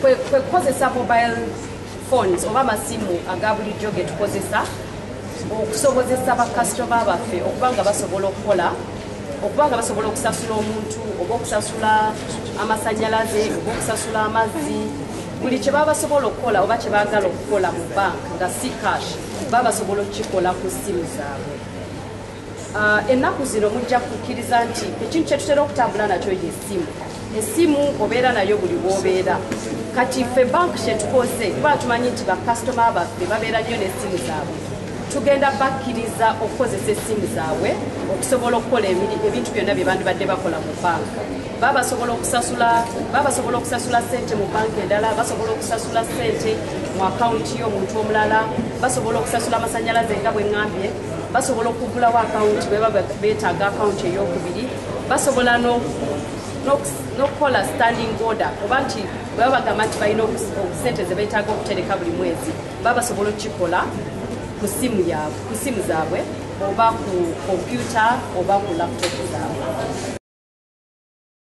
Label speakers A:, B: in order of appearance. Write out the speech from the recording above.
A: kwekozesa mobile phones oba amasimu aga bulijjo ge tukozesa okusobozesa bakasitoma baffe okuba nga basobola okusasula omuntu oba okusasula amasannyalaze oba okusasula amazzi buli kye baba basobola okukola oba kye baagala okukola mu banka nga si cash baba basobola okukikola ku ssimu zaabwe. Ennaku zino mujja kukkiriza nti ekintu kye tutera okutambula nakyo y'essimu. Essimu obeera nayo buli bw'obeera. Kati ffe banka kye tukoze kuba tumanyi nti bakasitoma baffe babeera nnyo n'essimu zaabwe. Tugenda bakkiriza okukozesa essimu zaabwe okusobola okukola ebintu byonna bye bandibadde bakola mu banka. Basobola okusasula ssente mu banka endala, basobola okusasula ssente mu akawunti y'omuntu omulala, basobola okusasula amasannyalaze nga bwe ŋŋambye, basobola okugulawo akawunti bwe baba beetaaga akawunti ey'okubiri, basobola n'okukola standing order oba nti bwe baba bagamba nti balina ssente ze beetaaga okutereka buli mwezi baba basobola okukikola ku ssimu zaabwe oba ku kompyuta oba ku laputopu zaabwe.